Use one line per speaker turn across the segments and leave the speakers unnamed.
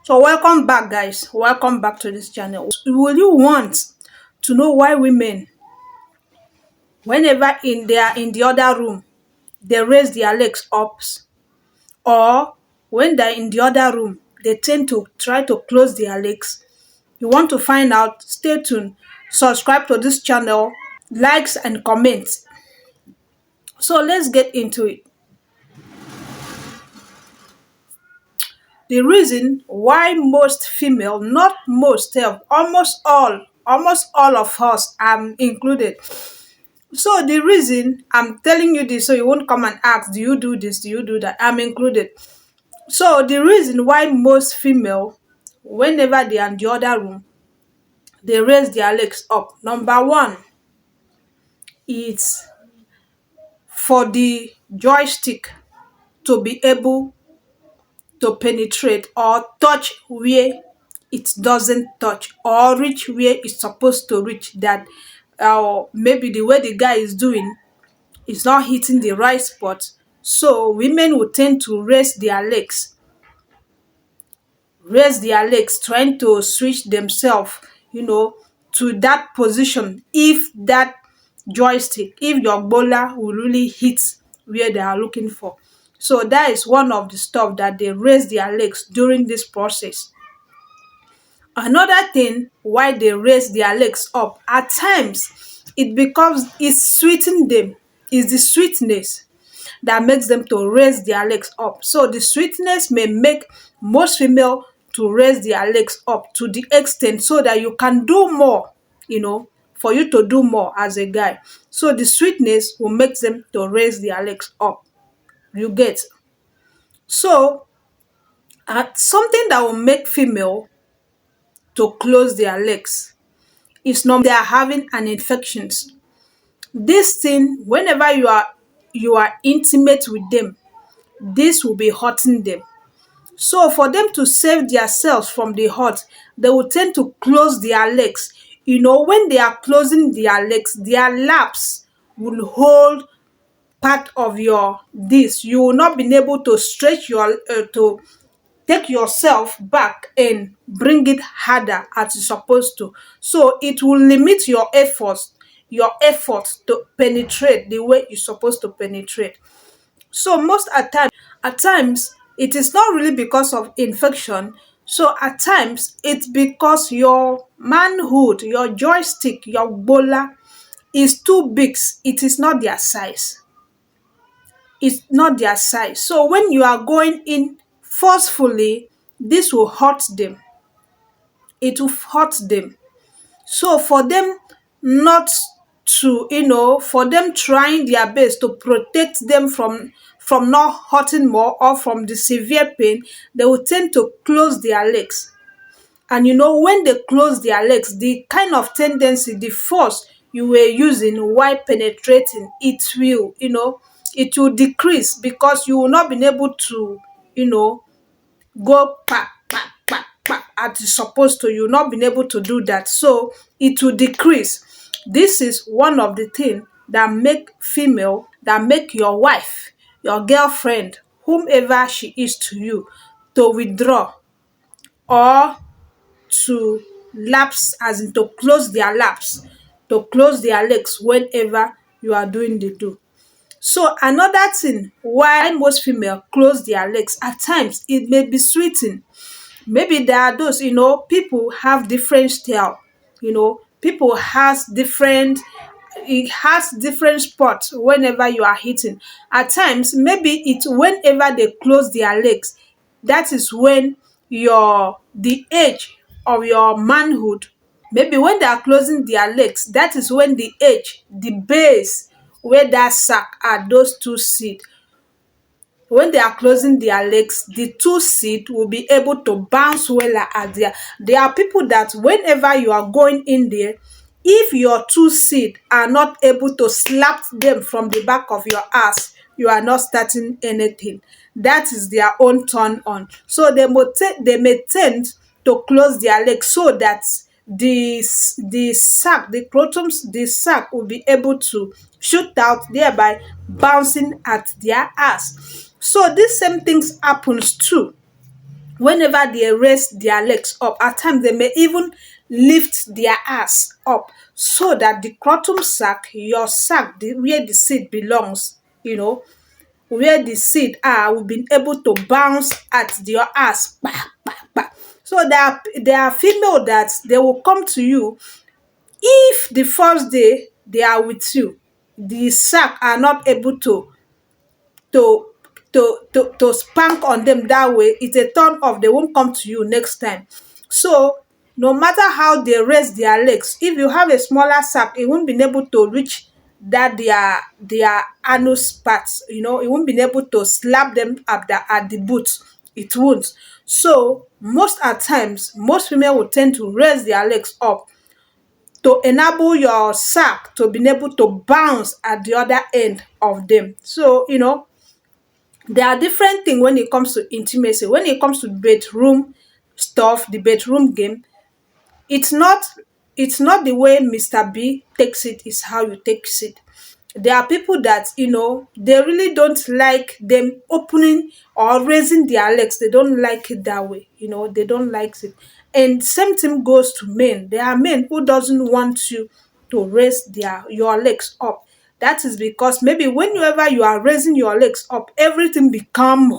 So welcome back, guys. Welcome back to this channel. Will you want to know why women, whenever they are in the other room, they raise their legs up, or when they're in the other room, they tend to try to close their legs? You want to find out? Stay tuned. Subscribe to this channel, likes and comments. So let's get into it. The reason why most female, not most, almost all of us, included. So the reason I'm telling you this, so you won't come and ask, do you do this? Do you do that? I'm included. So the reason why most female, whenever they are in the other room, they raise their legs up. Number one, is for the joystick to be able to penetrate or touch where it doesn't touch, or reach where it's supposed to reach, that maybe the way the guy is doing is not hitting the right spot. So women will tend to raise their legs, trying to switch themselves, to that position. If that joystick, if your bowler will really hit where they are looking for. So that is one of the stuff that they raise their legs during this process. Another thing why they raise their legs up, at times it's sweeting them. It's the sweetness that makes them to raise their legs up. So the sweetness may make most female to raise their legs up to the extent so that you can do more, for you to do more as a guy. So the sweetness will make them to raise their legs up. You get? So something that will make female to close their legs is number they are having an infections. This thing, whenever you are intimate with them, this will be hurting them. So for them to save themselves from the hurt, they will tend to close their legs. When they are closing their legs, their laps will hold part of your this. You will not be able to stretch your to take yourself back and bring it harder as you're supposed to. So it will limit your effort to penetrate the way you're supposed to penetrate. So at times it is not really because of infection. So at times it's because your manhood, your joystick, your bowler is too big. It is not their size. It's not their size. So when you are going in forcefully, this will hurt them. It will hurt them. So for them not for them trying their best to protect them from not hurting more or from the severe pain, they will tend to close their legs. And when they close their legs, the kind of tendency, the force you were using while penetrating, it will decrease, because you will not be able to, go pa pa pa pa as you're supposed to. You'll not be able to do that. So it will decrease. This is one of the things that make your wife, your girlfriend, whomever she is to you, to withdraw, or to lapse, as in to close their laps, to close their legs whenever you are doing the do. So another thing why most female close their legs, at times it may be sweeting. Maybe there are those, people have different style. People has different, it has different spots whenever you are hitting. At times, maybe it's whenever they close their legs, that is when the age of your manhood. Maybe when they are closing their legs, that is when the base where that sack are, those two seed. When they are closing their legs, the two seed will be able to bounce well at there are people that whenever you are going in there, if your two seed are not able to slap them from the back of your ass, you are not starting anything. That is their own turn on. So they may tend to close their legs so that the sack will be able to shoot out, thereby bouncing at their ass. So these same things happens too Whenever they raise their legs up, at times they may even lift their ass up so that the scrotum sac, your sac, where the seed belongs, where the seed are, will be able to bounce at your ass. Bah, bah, bah. So there are female that they will come to you. If the first day they are with you, the sac are not able to to spank on them that way, it's a turn off. They won't come to you next time. So no matter how they raise their legs, if you have a smaller sack, it won't be able to reach that their anus parts. It won't be able to slap them at the boot. It won't. So most at times, most women will tend to raise their legs up to enable your sack to be able to bounce at the other end of them. So there are different things when it comes to intimacy. When it comes to bedroom stuff, the bedroom game, it's not it's not the way Mr. B takes it is how you take it. There are people that they really don't like them opening or raising their legs. They don't like it that way. They don't like it. And same thing goes to men. There are men who doesn't want you to raise your legs up. That is because maybe whenever you are raising your legs up, everything become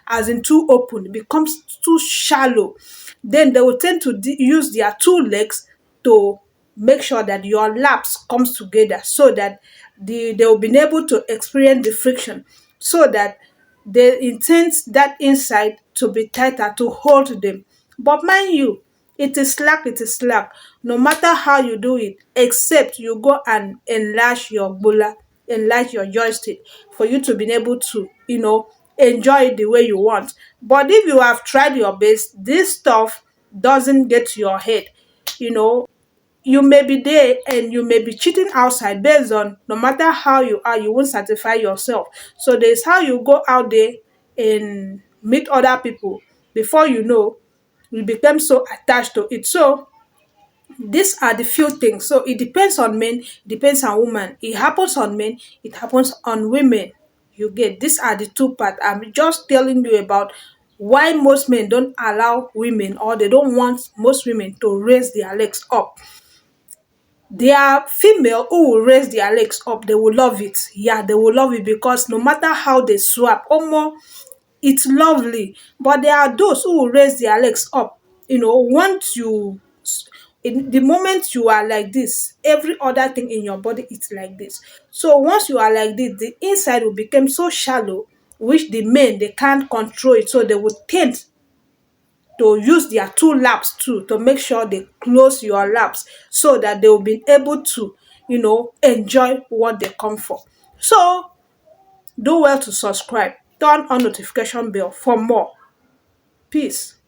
as in too open, it becomes too shallow. Then they will tend to use their two legs to make sure that your laps comes together, so that they will be able to experience the friction, so that they intend that inside to be tighter to hold them. But mind you, it is slack, no matter how you do it, except you go and enlarge your bola, enlarge your joystick, for you to be able to enjoy it the way you want. But if you have tried your best, this stuff doesn't get to your head. you know you may be there and you may be cheating outside, based on no matter how you are, you won't satisfy yourself. So there's how you go out there and meet other people. Before you know, you become so attached to it. So these are the few things. So it depends on men, it depends on women. It happens on men, it happens on women. You get, these are the two parts. I'm just telling you about why most men don't allow women, or they don't want most women to raise their legs up. There are female who will raise their legs up, they will love it. Yeah, they will love it, because no matter how they swap, more, it's lovely. But there are those who will raise their legs up. Once in the moment you are like this, every other thing in your body is like this. So once you are like this, the inside will become so shallow, which the men, they can't control it. So they will tend to use their two laps too, to make sure they close your laps, so that they will be able to enjoy what they come for. So do well to subscribe, turn on notification bell for more. Peace.